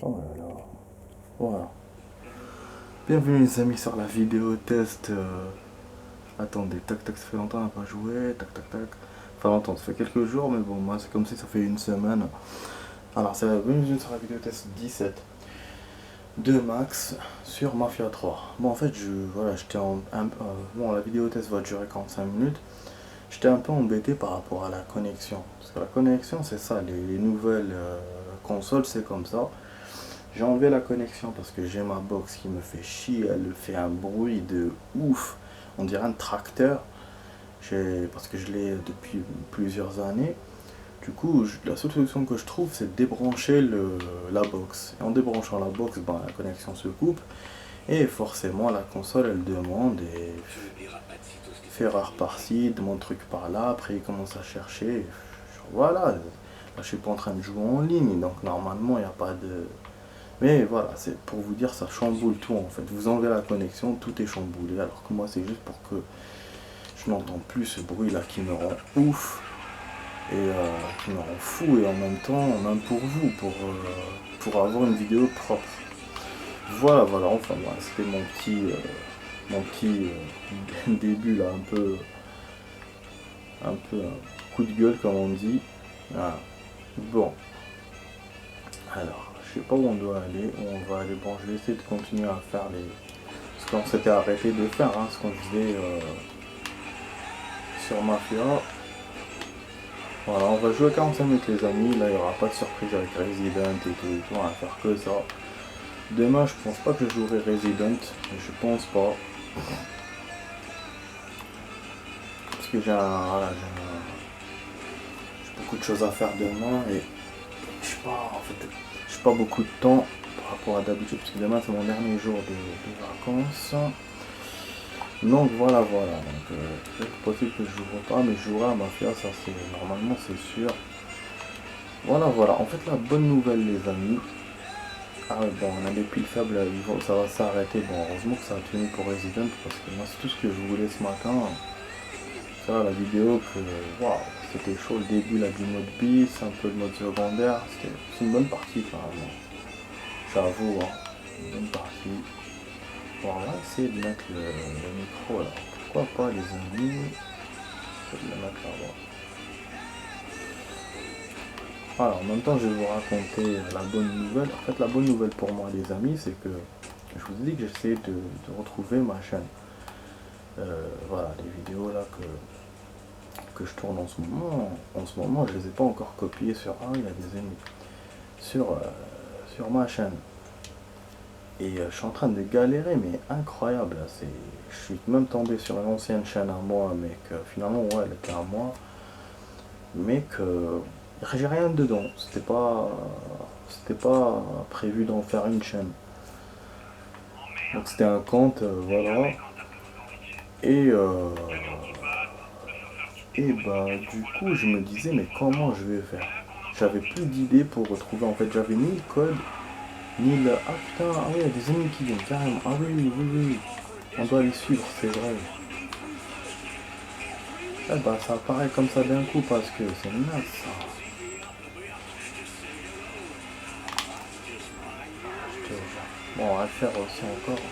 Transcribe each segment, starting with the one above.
Oh là là. Voilà. Bienvenue les amis sur la vidéo test. Attendez, tac tac, ça fait longtemps qu'on n'a pas joué. Tac tac tac. Enfin longtemps, ça fait quelques jours, mais bon, moi c'est comme si ça fait une semaine. Alors c'est bienvenue sur la vidéo test 17 de Max sur Mafia 3. Bon en fait, voilà, j'étais bon, la vidéo test va durer 45 minutes. J'étais un peu embêté par rapport à la connexion. Parce que la connexion, c'est ça, les nouvelles consoles, c'est comme ça. J'ai enlevé la connexion parce que j'ai ma box qui me fait chier, elle fait un bruit de ouf, on dirait un tracteur, parce que je l'ai depuis plusieurs années. Du coup, la seule solution que je trouve, c'est de débrancher la box. Et en débranchant la box, ben, la connexion se coupe, et forcément la console elle demande, et fait rare par-ci, mon truc par-là, après il commence à chercher. Voilà, là, je suis pas en train de jouer en ligne, donc normalement il n'y a pas de... Mais voilà, c'est pour vous dire, ça chamboule tout en fait. Vous enlevez la connexion, tout est chamboulé. Alors que moi, c'est juste pour que je n'entends plus ce bruit là qui me rend ouf et qui me rend fou. Et en même temps, même pour vous, pour avoir une vidéo propre. Voilà, voilà, enfin, voilà, c'était mon petit début là, un peu coup de gueule comme on dit. Voilà. Bon, alors, je sais pas où on doit aller, où on va aller. Bon, je vais essayer de continuer à faire ce qu'on s'était arrêté de faire, hein, ce qu'on faisait sur Mafia. Voilà, on va jouer 45 minutes les amis, là il n'y aura pas de surprise avec Resident et tout, on va faire que ça. Demain je pense pas que je jouerai Resident, je pense pas. Parce que voilà, j'ai beaucoup de choses à faire demain et je sais pas, en fait, j'ai pas beaucoup de temps par rapport à d'habitude, parce que demain c'est mon dernier jour de vacances. Donc voilà, voilà, donc c'est possible que je jouerai pas, mais je jouerai à Mafia, ça c'est normalement c'est sûr. Voilà, voilà, en fait la bonne nouvelle les amis, ah ouais, bon on a des piles faibles, ça va s'arrêter, bon heureusement que ça a tenu pour Resident, parce que moi c'est tout ce que je voulais ce matin. Ça la vidéo que, waouh, c'était chaud le début là du mode bis, un peu de mode secondaire, c'est une bonne partie quand même, j'avoue, hein, une bonne partie. Bon, on va essayer de mettre le micro là. Pourquoi pas les amis? Je vais le mettre là-bas. Voilà, en même temps je vais vous raconter la bonne nouvelle. En fait la bonne nouvelle pour moi les amis, c'est que je vous ai dit que j'essayais de retrouver ma chaîne. Voilà, les vidéos là que je tourne en ce moment. En ce moment je les ai pas encore copiées sur... Ah il y a des ennemis. Sur ma chaîne. Et je suis en train de galérer, mais incroyable. Je suis même tombé sur une ancienne chaîne à moi, mais que finalement, ouais, elle était à moi. Mais que j'ai rien dedans. C'était pas prévu d'en faire une chaîne. Donc c'était un compte, voilà. Et, euh, et bah, du coup, je me disais, mais comment je vais faire? J'avais plus d'idées pour retrouver. En fait, j'avais ni le code, ni le. Ah putain, ah oui, il y a des ennemis qui viennent carrément. Ah oui, oui, oui, oui. On doit les suivre, c'est vrai. Eh bah ça apparaît comme ça d'un coup parce que c'est naze ça. Bon, on va le faire aussi encore.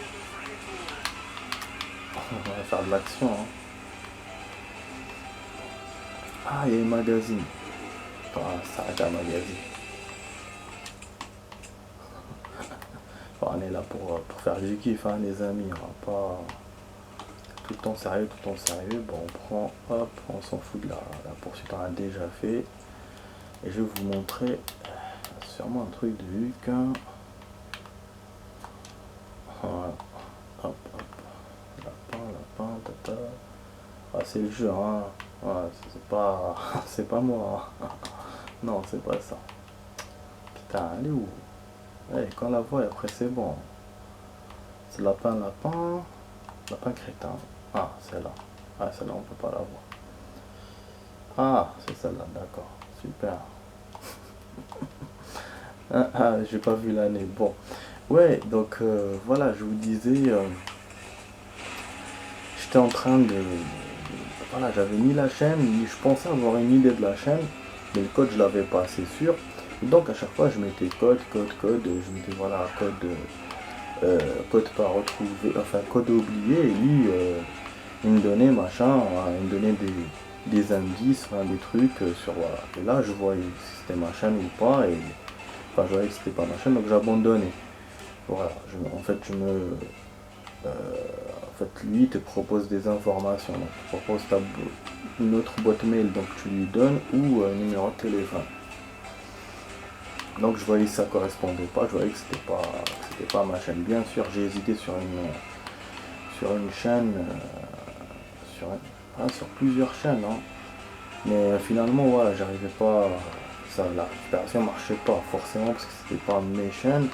On va faire de l'action. Hein. Ah, il y a une magazine. Ah, ça arrête un magazine. Bon, on est là pour faire du kiff, hein, les amis. On va pas tout le temps sérieux, tout le temps sérieux. Bon, on prend, hop, on s'en fout de la poursuite, on a déjà fait. Et je vais vous montrer sûrement un truc de Hulk. Voilà. Hop, hop. Lapin, lapin, tata. Ah, c'est le jeu, hein. Voilà, c'est pas. C'est pas moi. Hein. Non, c'est pas ça. Putain, elle est où? Ouais, quand on la voit, après c'est bon. C'est lapin, lapin. Lapin crétin. Ah, celle-là. Ah, celle-là, on peut pas la voir. Ah, c'est celle-là, d'accord. Super. Ah, ah, j'ai pas vu l'année. Bon. Ouais, donc voilà, je vous disais. J'étais en train de... Voilà, j'avais mis la chaîne, je pensais avoir une idée de la chaîne, mais le code je l'avais pas, c'est sûr. Donc à chaque fois je mettais code, je mettais voilà code pas retrouvé, enfin code oublié, et lui il me donnait machin, il me donnait des indices, enfin, des trucs sur voilà. Et là je voyais si c'était machin ou pas, et enfin je voyais que c'était pas machin, donc j'abandonnais. Voilà, en fait lui il te propose des informations, donc il te propose une autre boîte mail, donc tu lui donnes, ou un numéro de téléphone. Donc je voyais que ça correspondait pas, je voyais que c'était pas ma chaîne. Bien sûr, j'ai hésité sur une chaîne, sur plusieurs chaînes, hein. Mais finalement, voilà, j'arrivais pas, la récupération marchait pas forcément parce que c'était pas mes chaînes.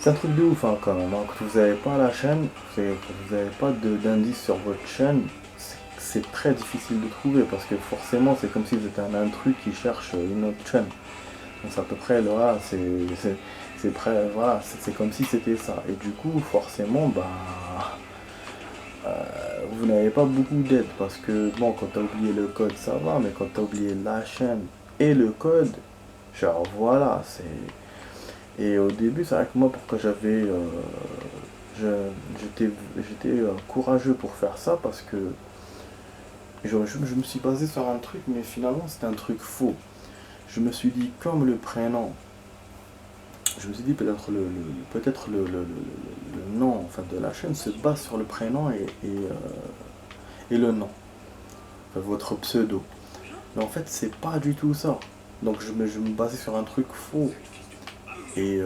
C'est un truc de ouf hein, quand même, hein. Quand vous n'avez pas la chaîne, quand vous n'avez pas d'indice sur votre chaîne, c'est très difficile de trouver parce que forcément c'est comme si vous étiez un intrus qui cherche une autre chaîne. Donc c'est à peu près là, c'est comme si c'était ça. Et du coup, forcément, vous n'avez pas beaucoup d'aide parce que bon, quand t'as oublié le code, ça va, mais quand t'as oublié la chaîne et le code, genre voilà, c'est. Et au début, c'est vrai que moi, pourquoi j'étais courageux pour faire ça parce que je me suis basé sur un truc, mais finalement c'était un truc faux. Je me suis dit, comme le prénom, je me suis dit peut-être le nom enfin, de la chaîne se base sur le prénom et le nom, enfin, votre pseudo. Mais en fait, c'est pas du tout ça. Donc je me basais sur un truc faux. Et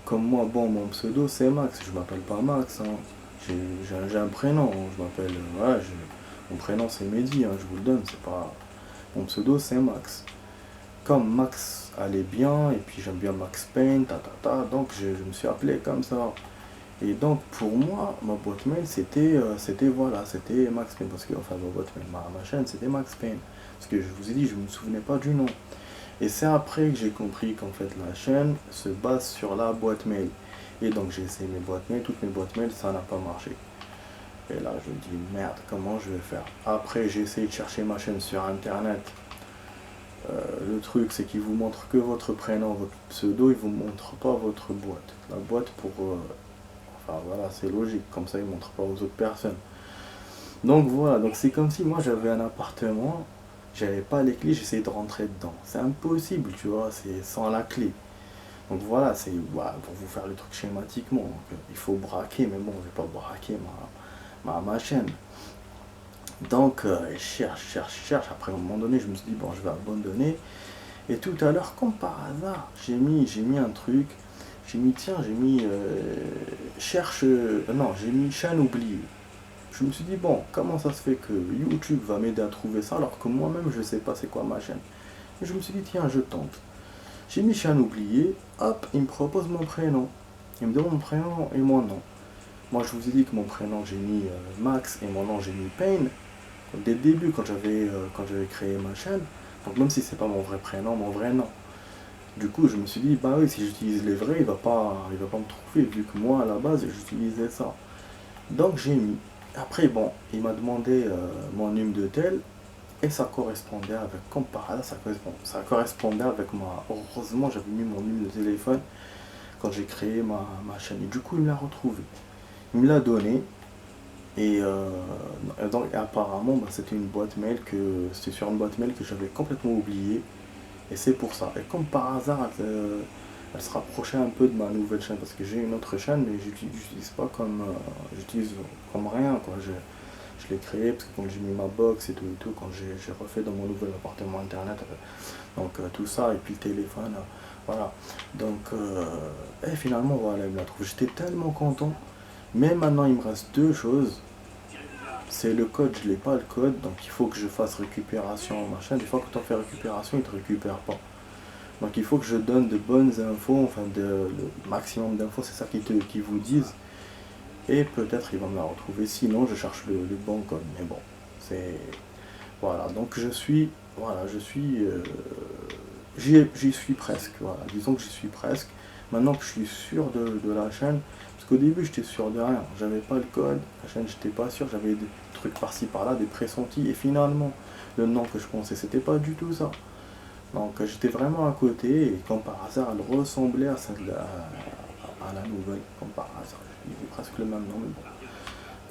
comme moi, bon, mon pseudo c'est Max, je m'appelle pas Max, hein. J'ai un prénom, hein. Je m'appelle, mon prénom c'est Mehdi, hein, je vous le donne, c'est pas. Mon pseudo c'est Max. Comme Max allait bien, et puis j'aime bien Max Payne, donc je me suis appelé comme ça. Et donc pour moi, ma boîte mail c'était Max Payne, parce que, enfin ma boîte mail, ma chaîne c'était Max Payne. Parce que je vous ai dit, je me souvenais pas du nom. Et c'est après que j'ai compris qu'en fait la chaîne se base sur la boîte mail. Et donc j'ai essayé mes boîtes mail, toutes mes boîtes mail, ça n'a pas marché. Et là je me dis merde, comment je vais faire? Après j'ai essayé de chercher ma chaîne sur internet. Le truc c'est qu'il vous montre que votre prénom, votre pseudo, il vous montre pas votre boîte. La boîte enfin voilà, c'est logique, comme ça il montre pas aux autres personnes. Donc voilà, donc c'est comme si moi j'avais un appartement, j'avais pas les clés, j'essayais de rentrer dedans. C'est impossible, tu vois, c'est sans la clé. Donc voilà, voilà, pour vous faire le truc schématiquement. Donc, il faut braquer, mais bon, je vais pas braquer ma chaîne. Donc je cherche. Après, à un moment donné, je me suis dit, bon, je vais abandonner. Et tout à l'heure, comme par hasard, j'ai mis un truc. J'ai mis non, j'ai mis chaîne oubliée. Je me suis dit, bon, comment ça se fait que YouTube va m'aider à trouver ça alors que moi-même, je sais pas c'est quoi ma chaîne. Et je me suis dit, tiens, je tente. J'ai mis chaîne oubliée, hop, il me propose mon prénom. Il me demande mon prénom et mon nom. Moi, je vous ai dit que mon prénom, j'ai mis Max et mon nom, j'ai mis Payne. Dès le début, quand j'avais créé ma chaîne, donc même si c'est pas mon vrai prénom, mon vrai nom. Du coup, je me suis dit, bah oui, si j'utilise les vrais, il va pas me trouver, vu que moi, à la base, j'utilisais ça. Donc, j'ai mis. Après, bon, il m'a demandé mon numéro de tel, et ça correspondait avec, comme par hasard, ça correspondait avec heureusement, j'avais mis mon numéro de téléphone quand j'ai créé ma chaîne. Et du coup, il me l'a retrouvé. Il me l'a donné. Et donc apparemment c'était c'était sur une boîte mail que j'avais complètement oubliée. Et c'est pour ça. Et comme par hasard, elle se rapprochait un peu de ma nouvelle chaîne. Parce que j'ai une autre chaîne, mais j'utilise pas j'utilise comme rien, quoi. Je l'ai créé parce que quand j'ai mis ma box et tout, quand j'ai refait dans mon nouvel appartement internet, donc tout ça, et puis le téléphone, voilà. Donc, et finalement, voilà, il me l'a trouvé. J'étais tellement content. Mais maintenant, il me reste deux choses. C'est le code, je n'ai pas le code, donc il faut que je fasse récupération machin. Des fois, quand on fait récupération, il ne te récupère pas. Donc il faut que je donne de bonnes infos, enfin le maximum d'infos, c'est ça qu'ils vous disent. Et peut-être ils vont me la retrouver, sinon je cherche le bon code. Mais bon, c'est. Voilà, donc j'y suis presque, voilà, disons que j'y suis presque. Maintenant que je suis sûr de la chaîne, parce qu'au début j'étais sûr de rien, j'avais pas le code, la chaîne j'étais pas sûr, j'avais des trucs par-ci par-là, des pressentis, et finalement le nom que je pensais c'était pas du tout ça. Donc j'étais vraiment à côté et comme par hasard elle ressemblait à celle à la nouvelle, comme par hasard. J'ai dit presque le même nom, mais bon,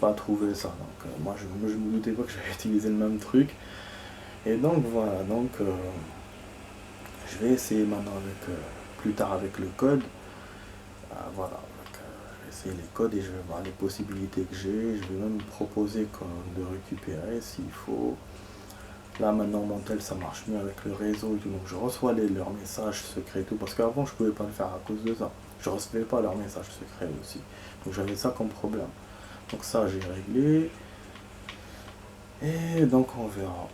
pas trouvé ça. Donc moi je me doutais pas que j'avais utilisé le même truc. Et donc voilà, donc je vais essayer maintenant avec plus tard avec le code. Voilà, donc, je vais essayer les codes et je vais voir les possibilités que j'ai. Je vais même proposer de récupérer s'il faut. Là maintenant mon tel ça marche mieux avec le réseau et tout, donc je reçois leurs messages secrets et tout, parce qu'avant je pouvais pas le faire à cause de ça. Je recevais pas leurs messages secrets aussi. Donc j'avais ça comme problème. Donc ça j'ai réglé. Et donc on verra.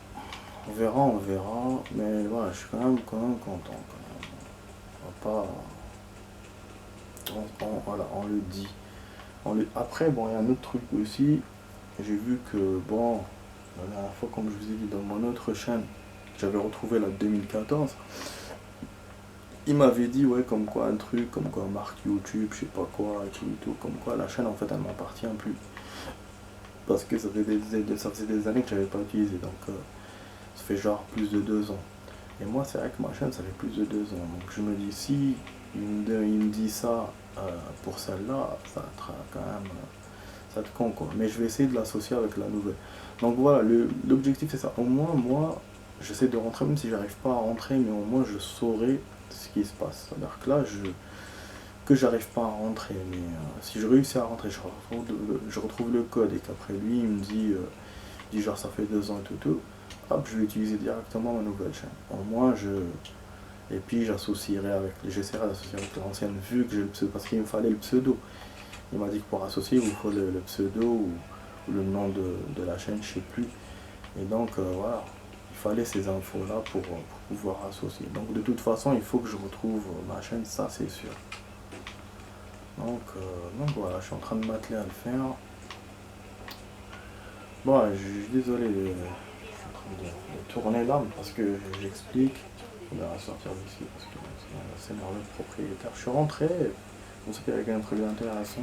On verra. Mais voilà, je suis quand même content quand même. On va pas. Voilà, on le dit. Après, bon, il y a un autre truc aussi. J'ai vu que, bon, la dernière fois, comme je vous ai dit dans mon autre chaîne, j'avais retrouvé la 2014. Il m'avait dit, ouais, comme quoi un truc, comme quoi marque YouTube, je sais pas quoi, et tout, comme quoi la chaîne, en fait, elle m'appartient plus. Parce que ça faisait des années que j'avais pas utilisé, donc ça fait genre plus de 2 ans. Et moi, c'est vrai que ma chaîne, ça fait plus de 2 ans. Donc je me dis, si il me dit ça pour celle-là, ça va être quand même, ça te con quoi. Mais je vais essayer de l'associer avec la nouvelle. Donc voilà, l'objectif c'est ça. Au moins, moi, j'essaie de rentrer, même si j'arrive pas à rentrer, mais au moins je saurai ce qui se passe. C'est-à-dire que là, que j'arrive pas à rentrer, mais si je réussis à rentrer, je retrouve le code et qu'après lui, il me dit genre ça fait 2 ans et tout, hop, je vais utiliser directement ma nouvelle chaîne. Au moins, et puis j'essaierai d'associer avec l'ancienne vu que j'ai le pseudo, parce qu'il me fallait le pseudo. Il m'a dit que pour associer, il vous faut le pseudo ou le nom de la chaîne, je sais plus. Et donc voilà, il fallait ces infos-là pour pouvoir associer. Donc de toute façon, il faut que je retrouve ma chaîne, ça c'est sûr. Donc voilà, je suis en train de m'atteler à le faire. Bon, je suis désolé, je suis en train de tourner l'âme parce que j'explique. On va sortir d'ici parce que c'est énervé le propriétaire. Je suis rentré, on sait qu'avec un truc intéressant.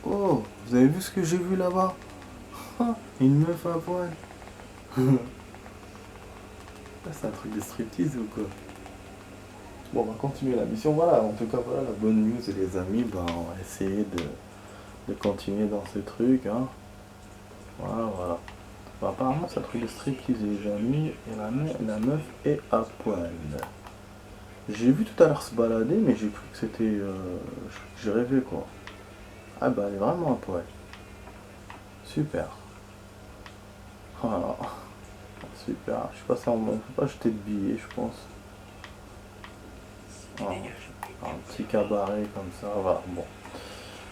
Oh, vous avez vu ce que j'ai vu là-bas? Une meuf à poil. C'est un truc de striptease ou quoi? Bon, on va continuer la mission. Voilà, en tout cas, voilà la bonne news, et les amis. Ben, on va essayer de continuer dans ce truc. Hein. Voilà, voilà. Bon, apparemment, c'est un truc de striptease, les amis. Et la meuf est à poil. J'ai vu tout à l'heure se balader, mais j'ai cru que c'était. J'ai rêvé quoi. Ah, bah, elle est vraiment à poil. Super. Voilà. Super. Je sais pas si on peut pas jeter de billets, je pense. Voilà. Un petit cabaret comme ça, voilà, bon.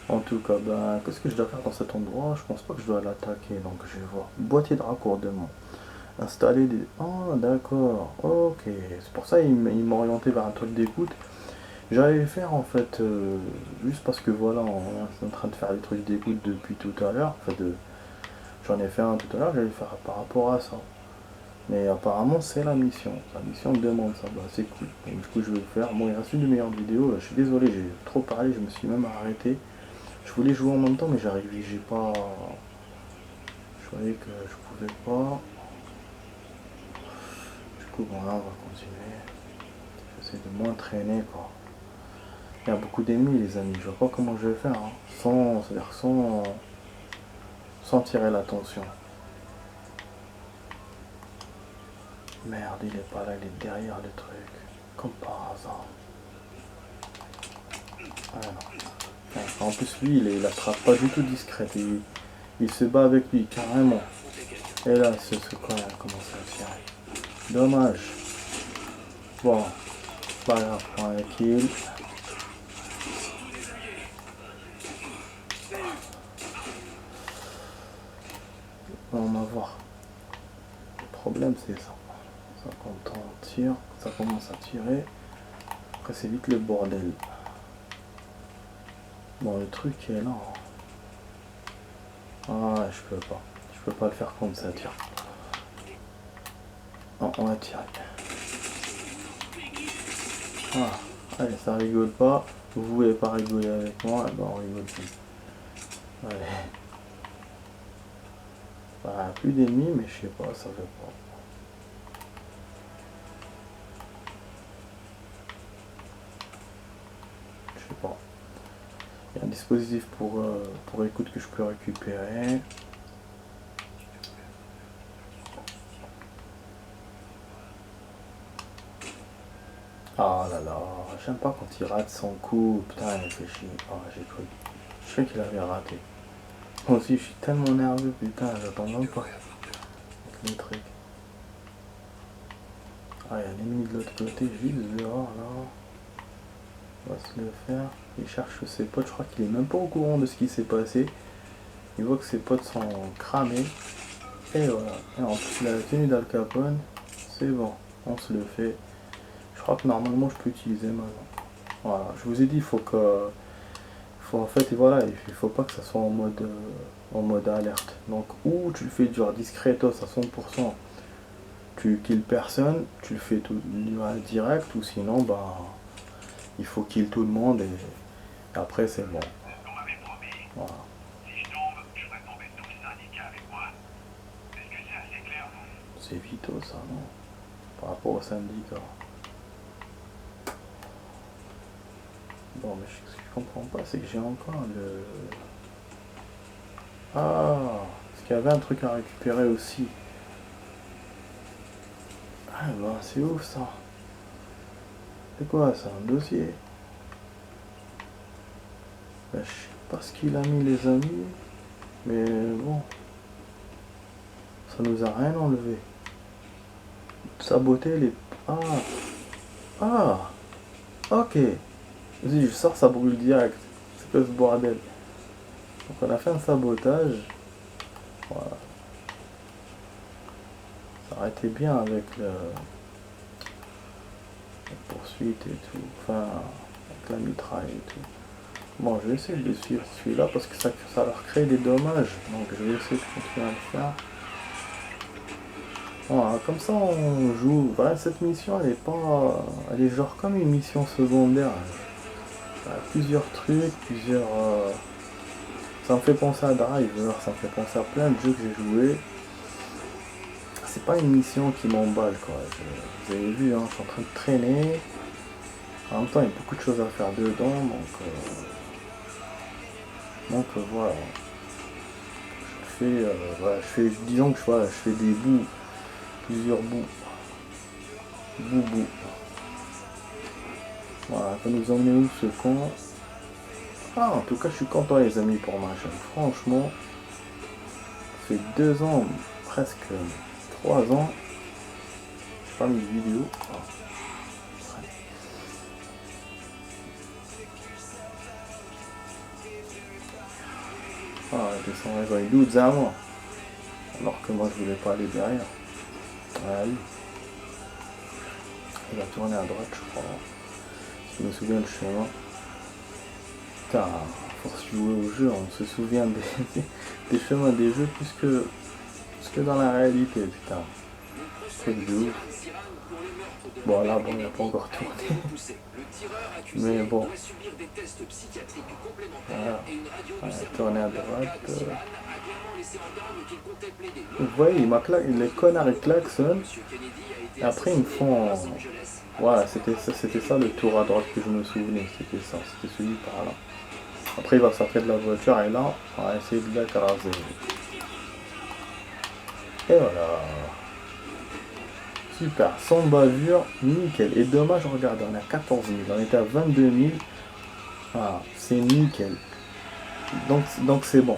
En tout cas, ben, qu'est-ce que je dois faire dans cet endroit? Je pense pas que je dois l'attaquer, donc je vais voir. Boîtier de raccordement. Installer des... Ah, d'accord, ok. C'est pour ça qu'il m'a orienté vers un truc d'écoute. J'allais faire en fait, juste parce que voilà, on est en train de faire des trucs d'écoute depuis tout à l'heure. En fait, j'en ai fait un tout à l'heure, j'allais faire par rapport à ça. Mais apparemment c'est la mission. La mission demande ça, bah, c'est cool. Donc du coup je vais le faire. Bon, il reste une demi-heure de vidéo, je suis désolé, j'ai trop parlé, je me suis même arrêté. Je voulais jouer en même temps mais j'ai pas. Je voyais que je pouvais pas. Du coup bon là on va continuer. J'essaie de moins traîner quoi. Il y a beaucoup d'ennemis les amis, je vois pas comment je vais faire. Hein. C'est-à-dire sans tirer l'attention. Merde, il est pas là, il est derrière le truc. Comme par hasard. Ah, non. En plus, lui, il attrape pas du tout discret. Il se bat avec lui, carrément. Et là, ce quoi, il commence à tirer. Dommage. Bon, pas grave, prends un kill. On va voir. Le problème, c'est ça. Ça, quand on tire, ça commence à tirer. Après, c'est vite le bordel. Bon, le truc est là. Ah, je peux pas. Je peux pas le faire comme ça, tiens. Non, on va tirer. Ah, allez, ça rigole pas. Vous voulez pas rigoler avec moi, eh ben on rigole plus. Allez. Bah, plus d'ennemis, mais je sais pas, ça fait pas. Je sais pas. Il y a un dispositif pour écoute que je peux récupérer. Ah là là, j'aime pas quand il rate son coup. Putain, il me fait chier. Ah, j'ai cru. Je sais qu'il avait raté. Moi aussi, je suis tellement nerveux, putain, j'attends même pas. Les trucs. Ah, il y a l'ennemi de l'autre côté, juste dehors là. On va se le faire. Il cherche ses potes, je crois qu'il est même pas au courant de ce qui s'est passé. Il voit que ses potes sont cramés. Et voilà. Et en plus, il a la tenue d'Al Capone. C'est bon, on se le fait. Je crois que normalement, je peux utiliser maintenant. Voilà, je vous ai dit, il faut que. En fait, voilà, il faut pas que ça soit en mode alerte. Donc, ou tu le fais genre discretos à 100%, tu kills personne, tu le fais tout direct, ou sinon, bah, il faut kill tout le monde et après, c'est bon. Voilà. C'est vito ça, non? Par rapport au syndicat. Bon, mais ce que je comprends pas, c'est que j'ai encore le... Ah, parce qu'il y avait un truc à récupérer aussi. Ah bah, c'est ouf ça. C'est quoi ça, un dossier? Bah, je sais pas ce qu'il a mis les amis, mais bon. Ça nous a rien enlevé. Saboter les... Ah. Ah. Ok. Vas-y, je sors, ça brûle direct. C'est quoi ce bordel? Donc on a fait un sabotage. Voilà. Ça aurait été bien avec la poursuite et tout. Enfin, avec la mitraille et tout. Bon, je vais essayer de suivre celui-là parce que ça leur crée des dommages. Donc je vais essayer de continuer à le faire. Voilà, comme ça on joue. Voilà, cette mission elle est pas. Elle est genre comme une mission secondaire. Il y a plusieurs trucs, plusieurs. Ça me fait penser à Driver, ça me fait penser à plein de jeux que j'ai joués. C'est pas une mission qui m'emballe quoi. Vous avez vu, hein, je suis en train de traîner. En même temps, il y a beaucoup de choses à faire dedans, donc voilà. Voilà, disons que je fais des bouts, plusieurs bouts. Boubou. Voilà, ça nous emmener où ce con? Ah, en tout cas, je suis content les amis pour ma chaîne. Franchement, ça fait 2 ans, presque 3 ans, j'ai pas mis de vidéo. Ah, descend les doutes à moi. Alors que moi, je voulais pas aller derrière. Allez. Il va tourner à droite, je crois. Si je me souviens du chemin. Putain, à force de jouer au jeu, on se souvient des chemins des jeux plus que dans la réalité, putain. Truc de ouf. Bon là, bon, il n'a pas encore tourné. Mais bon. Voilà. Tourner à droite. Vous voyez, les connards ils klaxonnent. Et après ils me font... Voilà, c'était ça le tour à droite que je me souvenais. C'était ça, c'était celui par là. Après il va sortir de la voiture et là, on va essayer de l'écraser. Et voilà. Super, sans bavure, nickel. Et dommage, regarde, on est à 14 000, on était à 22 000. Ah, c'est nickel. Donc c'est bon.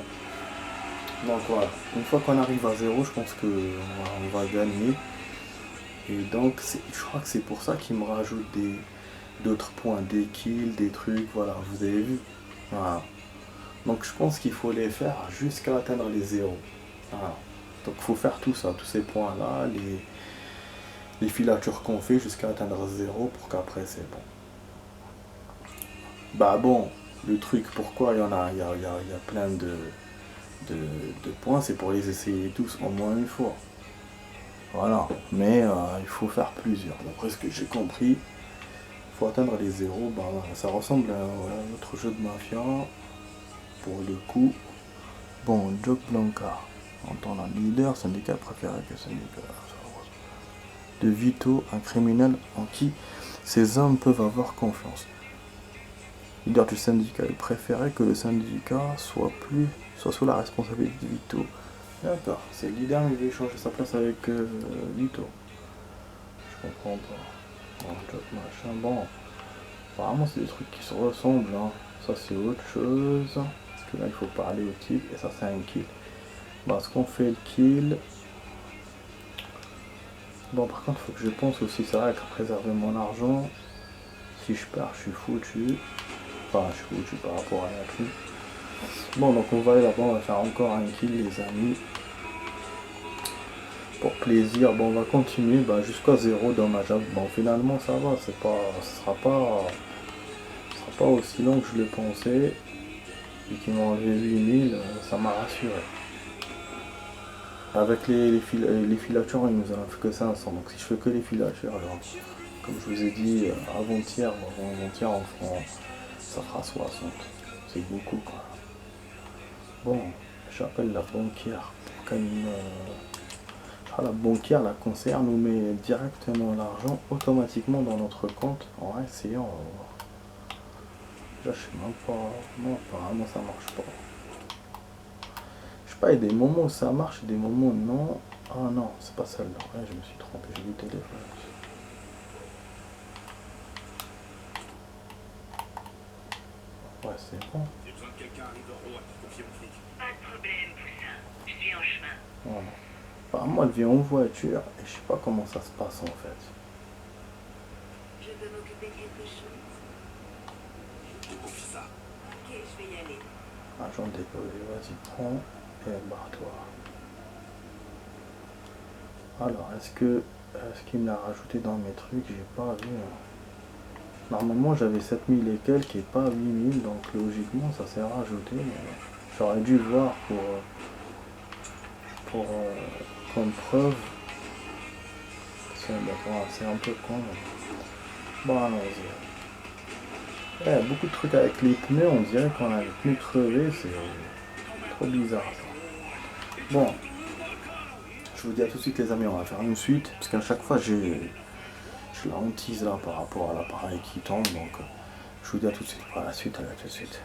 Donc voilà, une fois qu'on arrive à 0, je pense que on va gagner. Et donc je crois que c'est pour ça qu'il me rajoute d'autres points, des kills, des trucs, voilà, vous avez vu. Voilà. Donc je pense qu'il faut les faire jusqu'à atteindre les 0. Voilà. Donc il faut faire tout ça, tous ces points là, les filatures qu'on fait jusqu'à atteindre 0 pour qu'après c'est bon. Bah bon, Le truc, pourquoi il y a plein de points, c'est pour les essayer tous au moins une fois. Voilà, mais il faut faire plusieurs. D'après ce que j'ai compris, il faut atteindre les zéros. Bah, ça ressemble à un autre jeu de mafia, pour le coup. Bon, Jock Blanca, en tant que leader, syndical préféré que syndical. De Vito, un criminel en qui ces hommes peuvent avoir confiance. Leader du syndicat, il préférait que le syndicat soit sous la responsabilité de Vito. D'accord, c'est le leader, mais il veut échanger sa place avec Vito. Je comprends pas. Bon, job, machin, bon. Apparemment, c'est des trucs qui se ressemblent. Hein. Ça, c'est autre chose. Parce que là, il faut parler au type, et ça, c'est un kill. Bon, est-ce qu'on fait le kill? Bon, par contre, il faut que je pense aussi, c'est vrai, qu'à préserver mon argent. Si je perds, je suis foutu. Enfin, je suis foutu par rapport à la clé. Bon, donc on va aller là-bas, on va faire encore un kill, les amis. Pour plaisir, bon, on va continuer jusqu'à 0 dommageable. Bon, finalement, ça va, ce sera pas aussi long que je le pensais. Et qu'ils m'ont enlevé 8000, ça m'a rassuré. Avec les filatures, il nous en a fait que 500. Donc si je fais que les filatures, alors, comme je vous ai dit avant-hier, ça fera 60. C'est beaucoup quoi. Bon, j'appelle la banquière. La banquière, la conseillère nous met directement l'argent automatiquement dans notre compte. En essayant. Là, je sais même pas. Non, apparemment ça marche pas. Je sais pas, il y a des moments où ça marche et des moments où non. Ah non, c'est pas celle-là. Ouais, je me suis trompé, j'ai vu le téléphone. Ouais, c'est bon. J'ai besoin de quelqu'un arrive au roi qui confie mon flic. Pas de problème, Poussin. Je suis en chemin. Voilà. Apparemment, elle vient en voiture et je sais pas comment ça se passe en fait. Je peux m'occuper de quelque chose. Je te confie ça. Ok, je vais y aller. Agent déposé, vas-y, prends et barre-toi. Alors, est-ce qu'il me l'a rajouté dans mes trucs? J'ai pas vu. Normalement, j'avais 7000 et quelques et pas 8000, donc logiquement, ça s'est rajouté. J'aurais dû voir comme preuve. C'est un peu con. Bon, allons-y. Beaucoup de trucs avec les pneus, on dirait qu'on a les pneus crevés, c'est trop bizarre ça. Bon, je vous dis à tout de suite les amis, on va faire une suite, parce qu'à chaque fois je la hantise là par rapport à l'appareil qui tombe, donc je vous dis à tout de suite pour la suite, allez à tout de suite.